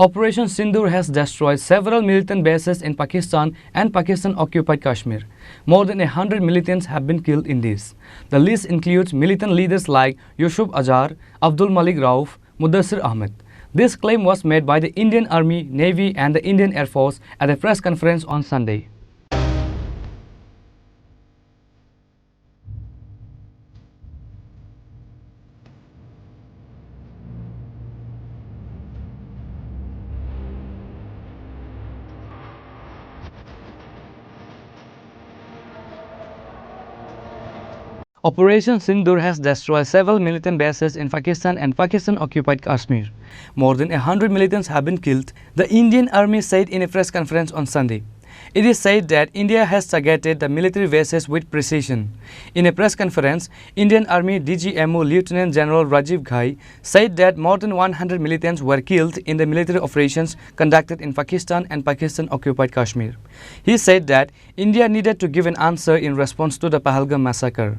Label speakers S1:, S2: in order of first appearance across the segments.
S1: Operation Sindoor has destroyed several militant bases in Pakistan and Pakistan-occupied Kashmir. More than 100 militants have been killed in this. The list includes militant leaders like Yusuf Azhar, Abdul Malik Rauf, Mudassir Ahmed. This claim was made by the Indian Army, Navy and the Indian Air Force at a press conference on Sunday. Operation Sindoor has destroyed several militant bases in Pakistan and Pakistan-occupied Kashmir. More than 100 militants have been killed, the Indian Army said in a press conference on Sunday. It is said that India has targeted the military bases with precision. In a press conference, Indian Army DGMO Lieutenant General Rajiv Ghai said that more than 100 militants were killed in the military operations conducted in Pakistan and Pakistan-occupied Kashmir. He said that India needed to give an answer in response to the Pahalgam massacre.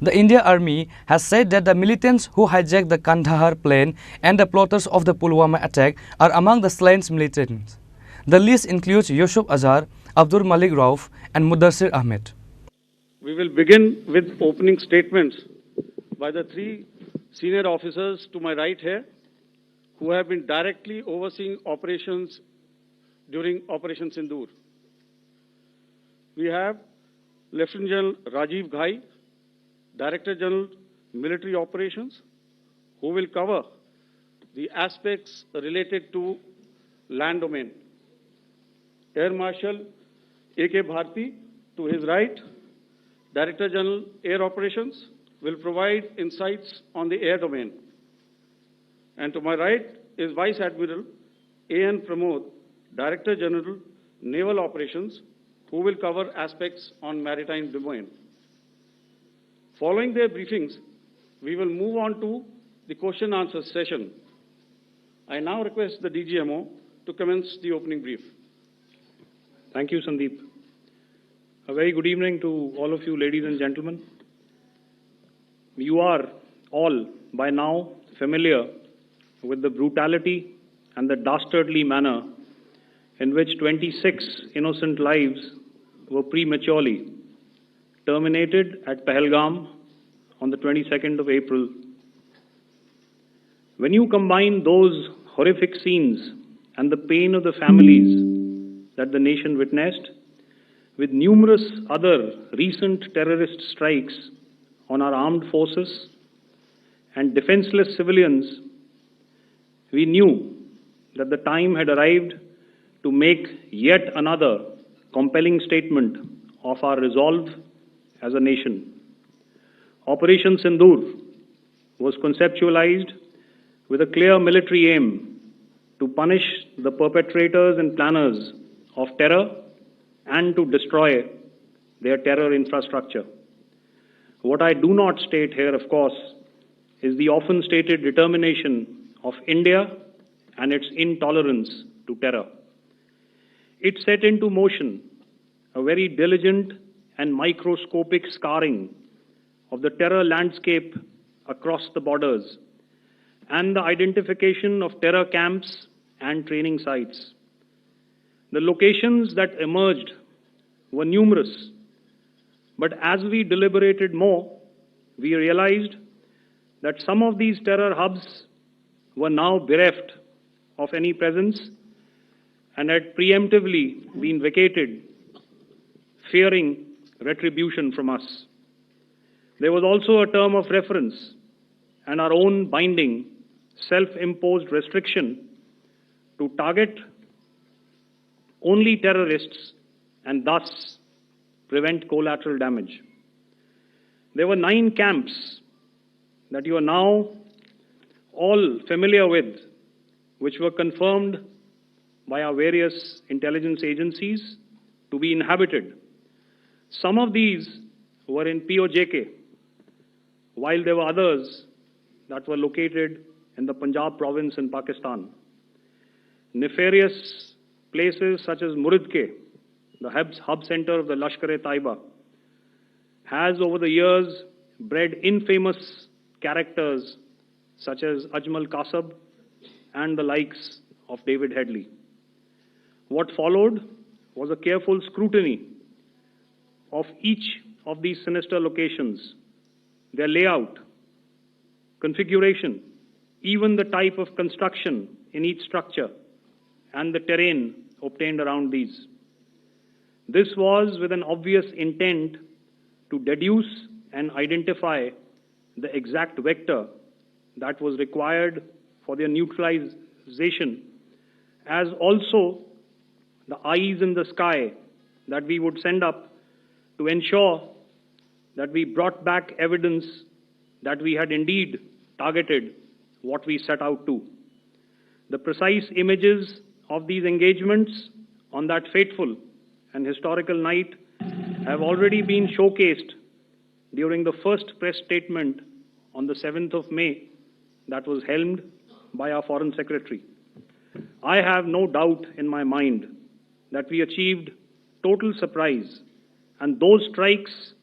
S1: The Indian Army has said that the militants who hijacked the Kandahar plane and the plotters of the Pulwama attack are among the slain militants. The list includes Yusuf Azhar, Abdul Malik Rauf and Mudassir Ahmed.
S2: We will begin with opening statements by the three senior officers to my right here who have been directly overseeing operations during Operation Sindoor. We have Lieutenant General Rajiv Ghai, Director General Military Operations, who will cover the aspects related to land domain. Air Marshal A.K. Bharti, to his right, Director General Air Operations, will provide insights on the air domain. And to my right is Vice Admiral A.N. Pramod, Director General Naval Operations, who will cover aspects on maritime domain. Following their briefings, we will move on to the question-answer session. I now request the DGMO to commence the opening brief.
S3: Thank you, Sandeep. A very good evening to all of you, ladies and gentlemen. You are all by now familiar with the brutality and the dastardly manner in which 26 innocent lives were prematurely terminated at Pahalgam on the 22nd of April. When you combine those horrific scenes and the pain of the families that the nation witnessed with numerous other recent terrorist strikes on our armed forces and defenseless civilians, we knew that the time had arrived to make yet another compelling statement of our resolve as a nation. Operation Sindoor was conceptualized with a clear military aim to punish the perpetrators and planners of terror and to destroy their terror infrastructure. What I do not state here, of course, is the often stated determination of India and its intolerance to terror. It set into motion a very diligent and microscopic scarring of the terror landscape across the borders and the identification of terror camps and training sites. The locations that emerged were numerous, but as we deliberated more, we realized that some of these terror hubs were now bereft of any presence and had preemptively been vacated, fearing retribution from us. There was also a term of reference and our own binding, self-imposed restriction to target only terrorists and thus prevent collateral damage. There were 9 camps that you are now all familiar with, which were confirmed by our various intelligence agencies to be inhabited. Some of these were in POJK, while there were others that were located in the Punjab province in Pakistan. Nefarious places such as Muridke, the hub center of the Lashkar-e-Taiba, has over the years bred infamous characters such as Ajmal Kasab and the likes of David Headley. What followed was a careful scrutiny of each of these sinister locations, their layout, configuration, even the type of construction in each structure, and the terrain obtained around these. This was with an obvious intent to deduce and identify the exact vector that was required for their neutralization, as also the eyes in the sky that we would send up to ensure that we brought back evidence that we had indeed targeted what we set out to. The precise images of these engagements on that fateful and historical night have already been showcased during the first press statement on the 7th of May that was helmed by our Foreign Secretary. I have no doubt in my mind that we achieved total surprise, and those strikes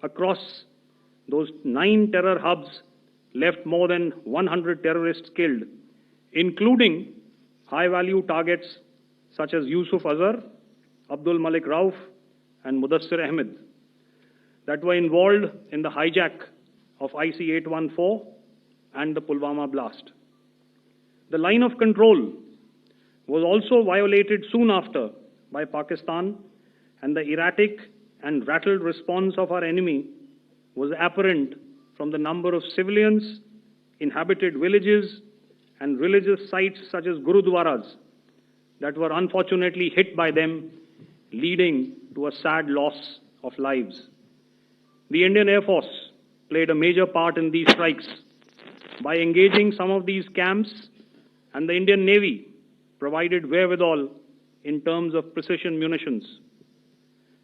S3: across those 9 terror hubs left more than 100 terrorists killed, including high-value targets such as Yusuf Azhar, Abdul Malik Rauf, and Mudassir Ahmed, that were involved in the hijack of IC-814 and the Pulwama blast. The line of control was also violated soon after by Pakistan, and the erratic and rattled response of our enemy was apparent from the number of civilians, inhabited villages, and religious sites such as Gurudwaras that were unfortunately hit by them, leading to a sad loss of lives. The Indian Air Force played a major part in these strikes by engaging some of these camps, and the Indian Navy provided wherewithal in terms of precision munitions.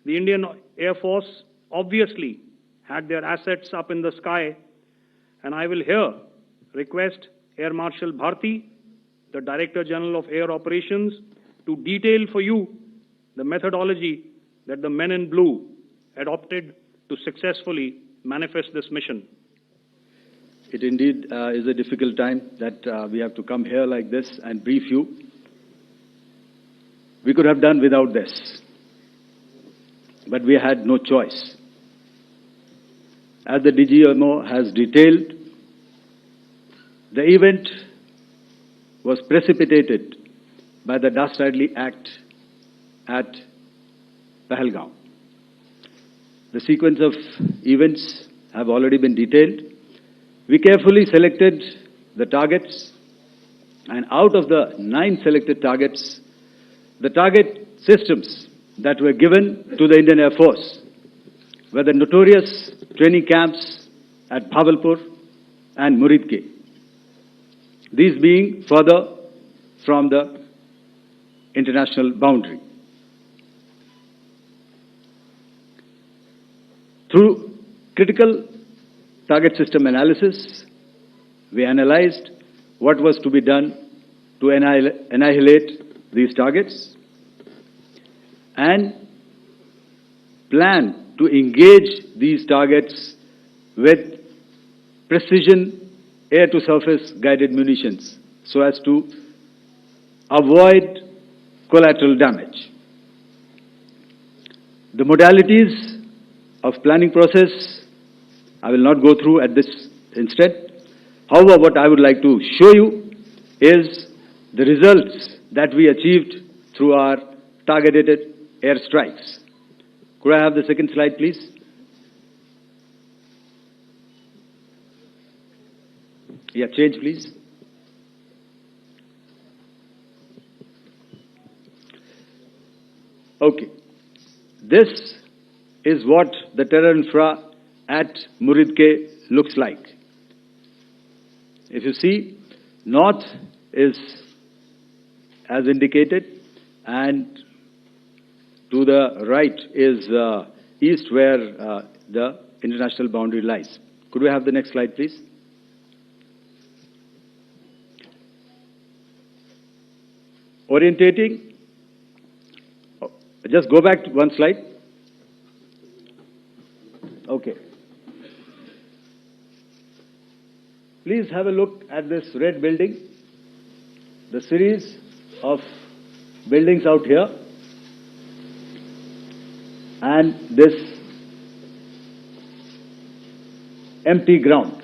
S3: The Indian Air Force obviously had their assets up in the sky, and I will here request Air Marshal Bharti, the Director General of Air Operations, to detail for you the methodology that the men in blue adopted to successfully manifest this mission.
S4: It indeed is a difficult time that we have to come here like this and brief you. We could have done without this, but we had no choice. As the DGMO has detailed, the event was precipitated by the dastardly act at Pahalgaon. The sequence of events have already been detailed. We carefully selected the targets, and out of the 9 selected targets, the target systems that were given to the Indian Air Force were the notorious training camps at Bhavalpur and Muridke, these being further from the international boundary. Through critical target system analysis, we analyzed what was to be done to annihilate these targets and plan to engage these targets with precision air-to-surface guided munitions so as to avoid collateral damage. The modalities of planning process I will not go through at this instant. However, what I would like to show you is the results that we achieved through our targeted airstrikes. Could I have the second slide, please? Yeah, change, please. Okay. This is what the terror infra at Muridke looks like. If you see, north is as indicated, and to the right is east, where the international boundary lies. Could we have the next slide, please? Orientating. Just go back to one slide. Okay. Please have a look at this red building. The series of buildings out here and this empty ground.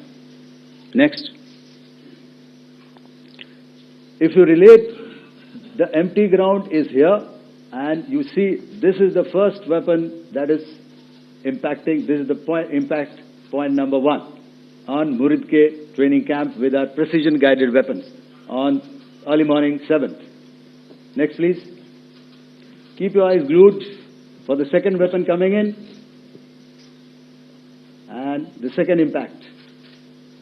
S4: Next. If you relate, the empty ground is here, and you see this is the first weapon that is impacting. This is the impact point number 1 on Muridke training camp with our precision guided weapons on early morning 7th. Next, please. Keep your eyes glued for the second weapon coming in and the second impact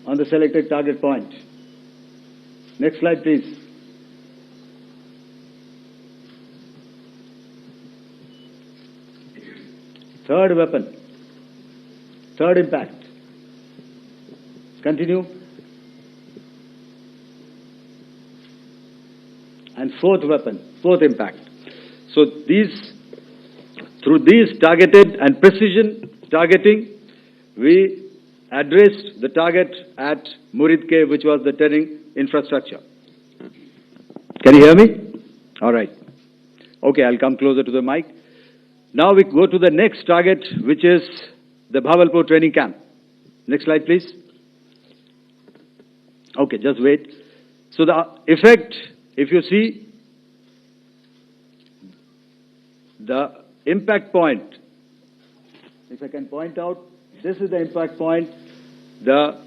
S4: on the selected target point. Next slide, please. Third weapon, third impact. Continue. And fourth weapon, fourth impact. So through these targeted and precision targeting, we addressed the target at Muridke, which was the terrain infrastructure. Can you hear me? All right. Okay, I'll come closer to the mic. Now we go to the next target, which is the Bhavalpur training camp. Next slide, please. Okay, just wait. So the effect, if you see, the impact point, if I can point out, this is the impact point. The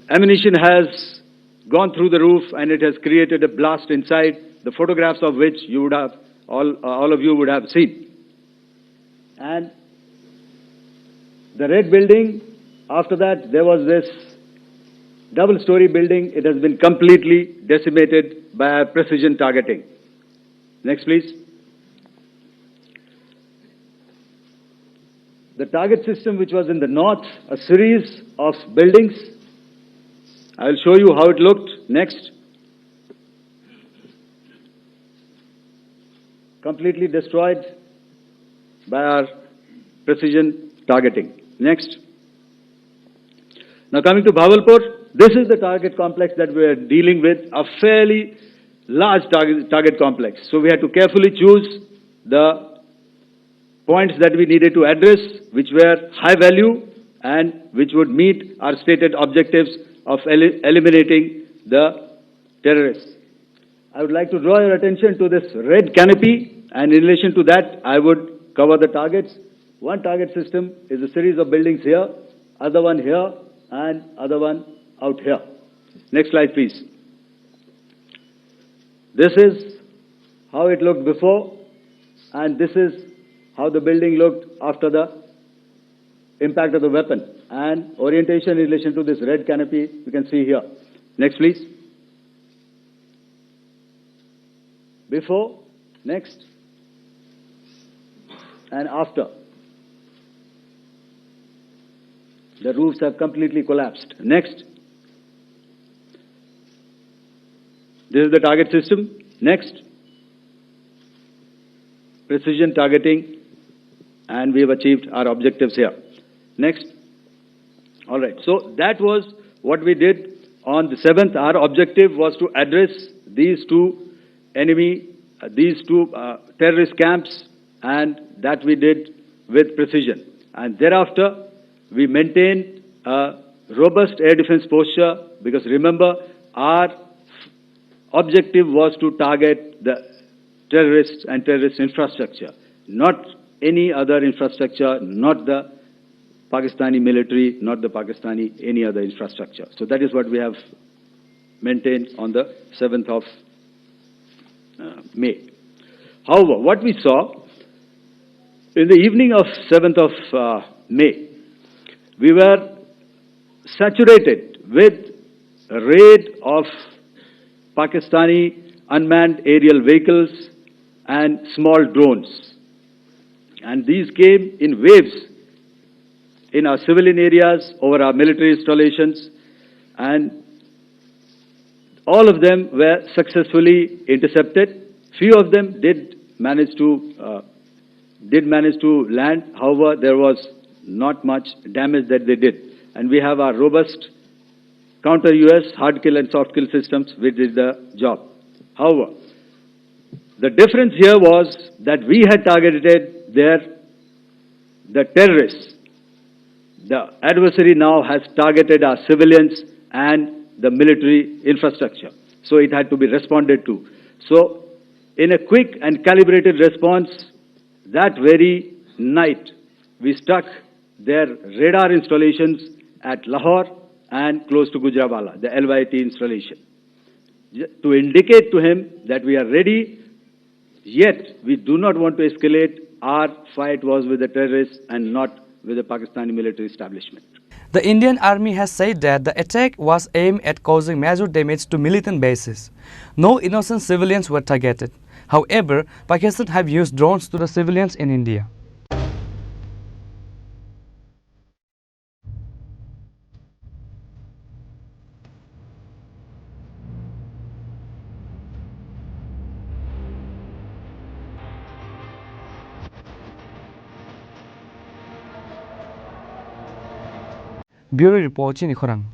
S4: ammunition has gone through the roof and it has created a blast inside, the photographs of which you would have, all of you would have seen. And the red building, after that, there was this double-story building. It has been completely decimated by precision targeting. Next, please. The target system, which was in the north, a series of buildings. I will show you how it looked. Next. Completely destroyed by our precision targeting. Next. Now coming to Bhavalpur, this is the target complex that we are dealing with, a fairly large target complex. So we had to carefully choose the points that we needed to address, which were high value and which would meet our stated objectives of eliminating the terrorists. I would like to draw your attention to this red canopy, and in relation to that, I would cover the targets. One target system is a series of buildings here, other one here, and other one out here. Next slide, please. This is how it looked before, and this is how the building looked after the impact of the weapon. And orientation in relation to this red canopy, you can see here. Next, please. Before, next, and after. The roofs have completely collapsed. Next. This is the target system. Next. Precision targeting, and we have achieved our objectives here. Next. All right. So that was what we did on the 7th. Our objective was to address these two terrorist camps, and that we did with precision. And thereafter, we maintained a robust air defense posture, because remember, our objective was to target the terrorists and terrorist infrastructure, not any other infrastructure, not the Pakistani military, not the Pakistani any other infrastructure. So that is what we have maintained on the 7th of May. However, what we saw in the evening of 7th of May, we were saturated with a raid of Pakistani unmanned aerial vehicles and small drones. And these came in waves in our civilian areas, over our military installations, and all of them were successfully intercepted. Few of them did manage to land. However, there was not much damage that they did. And we have our robust counter-US hard kill and soft kill systems which did the job. However, The difference here was that we had targeted the terrorists. The adversary now has targeted our civilians and the military infrastructure. So it had to be responded to. So in a quick and calibrated response, that very night, we struck their radar installations at Lahore and close to Gujranwala, the LYT installation, to indicate to him that we are ready, yet we do not want to escalate. Our fight was with the terrorists and not with the Pakistani military establishment.
S1: The Indian Army has said that the attack was aimed at causing major damage to militant bases. No innocent civilians were targeted. However, Pakistan have used drones to the civilians in India. Bureau Report, Chini, Khorang.